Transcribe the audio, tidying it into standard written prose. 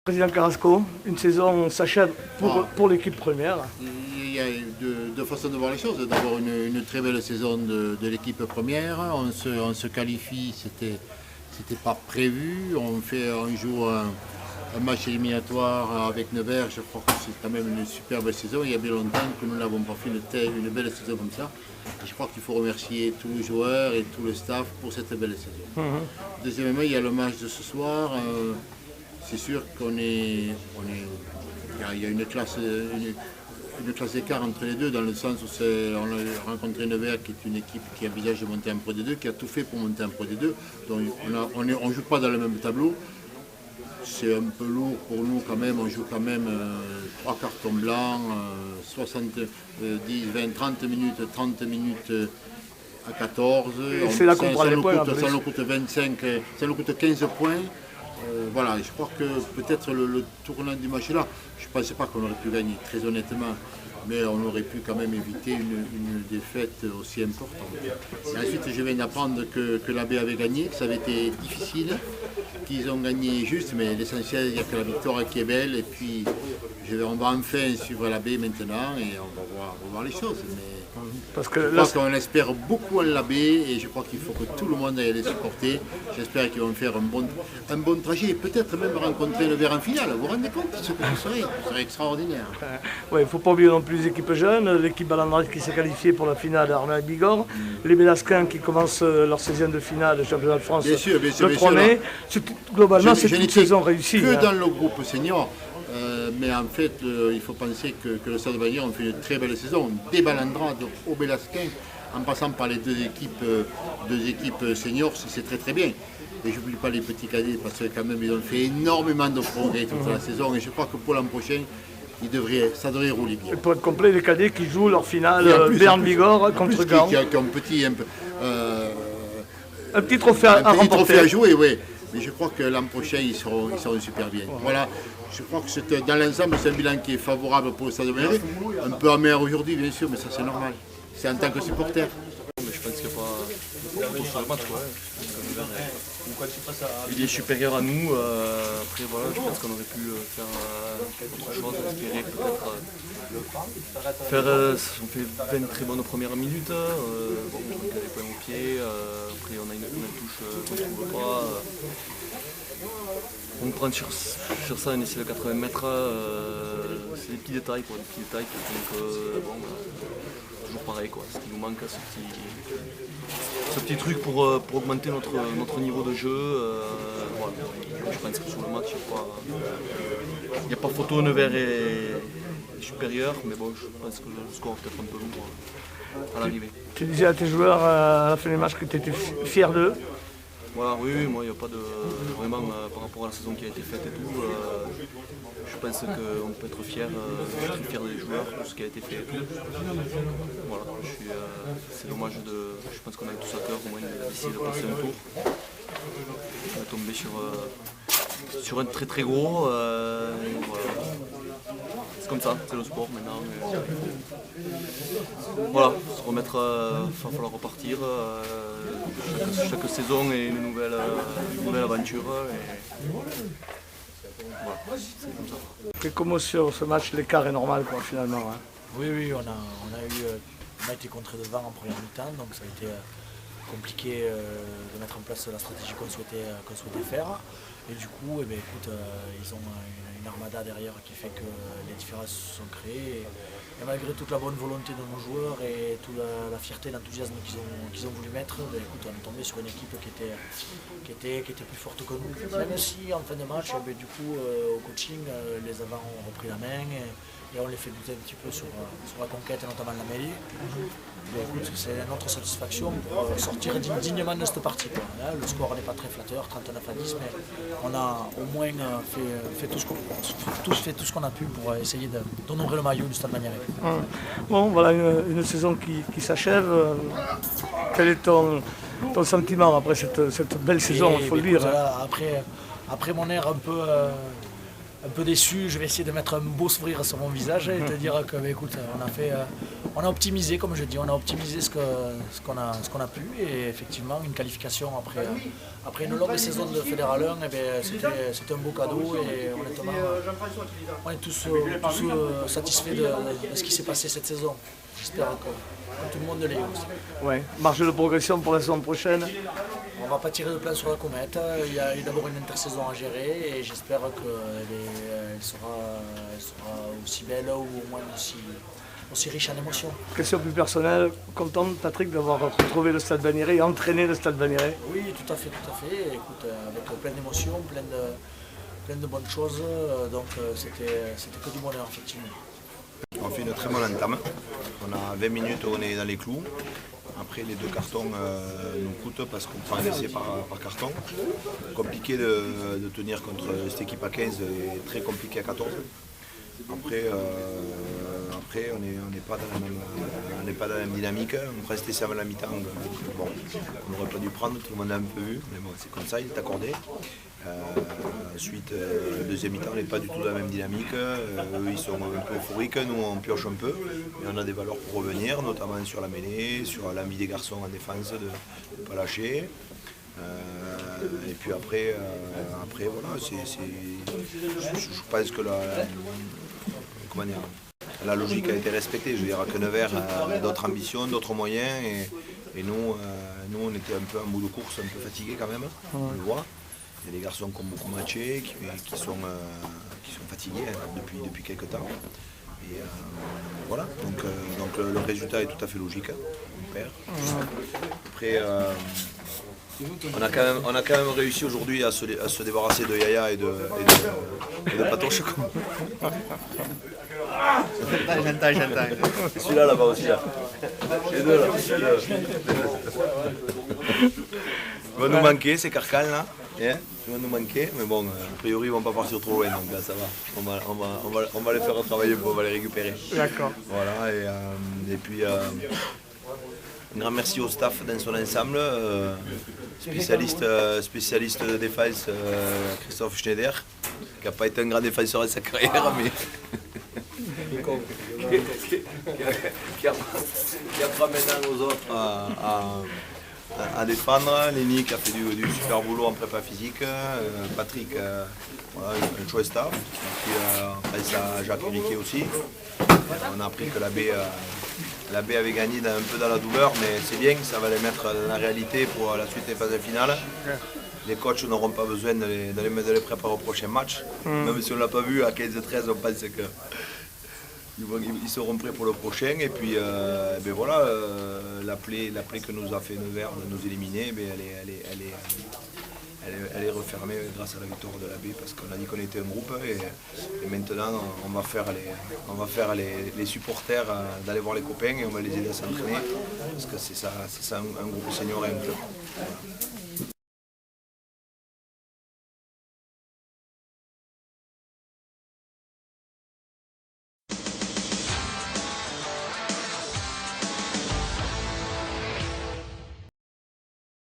Président Carrasco, une saison s'achève pour l'équipe première. Il y a deux façons de voir les choses. D'abord une très belle saison de l'équipe première. On se qualifie, c'était pas prévu. On joue un match éliminatoire avec Nevers. Je crois que c'est quand même une superbe saison. Il y a bien longtemps que nous n'avons pas fait une belle saison comme ça. Et je crois qu'il faut remercier tous les joueurs et tout le staff pour cette belle saison. Deuxièmement, il y a le match de ce soir. C'est sûr il y a une classe d'écart entre les deux, dans le sens où on a rencontré Nevers, qui est une équipe qui envisage de monter en Pro D2, qui a tout fait pour monter en Pro D2. Donc on ne joue pas dans le même tableau. C'est un peu lourd pour nous quand même. On joue quand même 3 cartons blancs, 70, 20, 30 minutes à 14. C'est là qu'on prend les points. Ça nous coûte 25, ça nous coûte 15 points. Voilà, je crois que peut-être le tournant du match là, je ne pensais pas qu'on aurait pu gagner, très honnêtement, mais on aurait pu quand même éviter une défaite aussi importante. Et ensuite, je viens d'apprendre que l'AB avait gagné, que ça avait été difficile, qu'ils ont gagné juste, mais l'essentiel, il n'y a que la victoire qui est belle, et puis on va enfin suivre l'AB maintenant, et on va voir les choses. Mais parce que je crois qu'on espère beaucoup en l'AB, et je crois qu'il faut que tout le monde aille les supporter. J'espère qu'ils vont faire un bon trajet, et peut-être même rencontrer le Nevers en finale. Vous vous rendez compte de ce que ce serait extraordinaire. Il ne faut pas oublier non plus les équipes jeunes, l'équipe Balandresse qui s'est qualifiée pour la finale d'Armel Bigorre, les Bélasquins qui commencent leur 16e de finale de championnat de France le 3 mai. Globalement, c'est une saison réussie. Que dans le groupe senior. Mais en fait, il faut penser que le Stade Vallière ont fait une très belle saison, des Balandrades au Bélasquin, en passant par les deux équipes seniors, c'est très très bien. Et je n'oublie pas les petits cadets, parce que quand même ils ont fait énormément de progrès toute la saison, et je crois que pour l'an prochain, ça devrait rouler bien. Et pour être complet, les cadets qui jouent leur finale Berne-Bigorre contre Gand. Qui a un petit trophée à remporter. Trophée à jouer, oui. Mais je crois que l'an prochain, ils seront super bien. Voilà. Je crois que dans l'ensemble, c'est un bilan qui est favorable pour le Stade de Vallière. Un peu amer aujourd'hui, bien sûr, mais ça c'est normal. C'est en tant que supporter. Mais je pense qu'il n'y a pas photo sur le match. Il est supérieur à nous. Après, voilà, je pense qu'on aurait pu faire autre chose, espérer peut-être on fait 20 très bonnes premières minutes. On a des points au pied. Après, on a une touche qu'on ne trouve pas. On prend sur ça, on essaie de 80 mètres. C'est des petits détails, des petits détails qui font que toujours pareil, quoi. Ce qui nous manque, ce petit truc pour augmenter notre niveau de jeu. Voilà. Je pense que sur le match, il n'y a pas photo, Nevers est supérieur, mais bon, je pense que le score est peut-être un peu lourd à l'arrivée. Tu disais à tes joueurs à la fin du match que tu étais fier d'eux. Voilà, oui, moi il n'y a pas de. Vraiment, par rapport à la saison qui a été faite et tout, je pense qu'on peut être fier. Je suis très fier des joueurs, de ce qui a été fait et tout. Voilà, c'est dommage je pense qu'on a tous à cœur au moins d'essayer de passer un tour. On est tombé sur un très très gros. Voilà. C'est comme ça, c'est le sport maintenant. Voilà, se remettre, il va falloir repartir. Chaque saison est une nouvelle aventure. Et voilà, c'est comme ça. Et comme sur ce match, l'écart est normal quoi, finalement. Hein. Oui, on a été contré devant en première mi-temps, donc ça a été compliqué de mettre en place la stratégie qu'on souhaitait faire. Et du coup, ils ont une armada derrière qui fait que les différences sont créées. Et malgré toute la bonne volonté de nos joueurs et toute la fierté et l'enthousiasme qu'ils ont voulu mettre, on est tombé sur une équipe qui était plus forte que nous. Même si en fin de match, au coaching, les avants ont repris la main et on les fait douter un petit peu sur la conquête, et notamment la mêlée. C'est notre satisfaction pour sortir dignement de cette partie. Le score n'est pas très flatteur, 39 à 10, mais on a au moins fait tout ce qu'on a pu pour essayer d'honorer le maillot du Stade Magnérais. Bon, voilà une saison qui s'achève. Quel est ton sentiment après cette belle saison, il faut le dire. Après mon air un peu un peu déçu. Je vais essayer de mettre un beau sourire sur mon visage et te dire que écoute, on a optimisé, comme je dis, on a optimisé ce qu'on a pu, et effectivement une qualification après une longue saison de Fédéral 1, c'était un beau cadeau, et honnêtement on est tous satisfaits de ce qui s'est passé cette saison. J'espère que tout le monde l'est aussi. Ouais. Marge de progression pour la saison prochaine. On ne va pas tirer de plan sur la comète, il y a d'abord une intersaison à gérer, et j'espère qu'elle sera aussi belle ou au moins aussi riche en émotions. Question plus personnelle, content Patrick d'avoir retrouvé le Stade Bagnéret et entraîné le Stade Bagnéret? Oui, tout à fait. Écoute, avec plein d'émotions, plein de bonnes choses, donc c'était que du bonheur effectivement. On fait une très bonne entame. On a 20 minutes où on est dans les clous. Après, les 2 cartons nous coûtent parce qu'on prend un essai par carton. Compliqué de tenir contre cette équipe à 15 et très compliqué à 14. Après, on n'est pas dans la même dynamique. On prend cet essai avant la mi-temps. Bon, on n'aurait pas dû prendre, tout le monde l'a un peu vu, mais bon, c'est comme ça, il est accordé. Ensuite, deuxième mi-temps, on n'est pas du tout dans la même dynamique. Eux, ils sont un peu euphoriques, nous, on pioche un peu. Mais on a des valeurs pour revenir, notamment sur la mêlée, sur l'envie des garçons en défense de ne pas lâcher. Et puis après voilà, je pense que la logique a été respectée. Je veux dire que Nevers a d'autres ambitions, d'autres moyens, et nous, on était un peu en bout de course, un peu fatigués quand même, on le voit. Il y a des garçons qui ont beaucoup matché, qui sont fatigués depuis quelques temps. Et voilà, donc le résultat est tout à fait logique, on perd. Après, on a quand même réussi aujourd'hui à se débarrasser de Yaya et de Patoche. J'entends. C'est celui-là là-bas aussi. Là. Les deux là. Il va nous manquer ces carcanes là. Yeah. Ils vont nous manquer, mais bon, a priori ils vont pas partir trop loin, donc là ça va. On va les faire travailler, on va les récupérer. D'accord. Voilà, et puis un grand merci au staff dans son ensemble, spécialiste de défense Christophe Schneider, qui n'a pas été un grand défenseur de sa carrière, mais qui apprend maintenant aux autres à défendre. Lenny qui a fait du super boulot en prépa physique, Patrick, voilà, un chouette staff, puis on pense à Jacques et Riquet aussi. On a appris que la baie avait gagné un peu dans la douleur, mais c'est bien, ça va les mettre dans la réalité pour la suite des phases finales. Les coachs n'auront pas besoin de les préparer au prochain match. Même si on ne l'a pas vu à 15-13, on pense que ils seront prêts pour le prochain. Et puis ben voilà, la plaie que nous a fait Nevers de nous éliminer, ben elle est refermée grâce à la victoire de la baie, parce qu'on a dit qu'on était un groupe, et maintenant on va faire les supporters d'aller voir les copains, et on va les aider à s'entraîner, parce que c'est ça un groupe senior et un club. Voilà.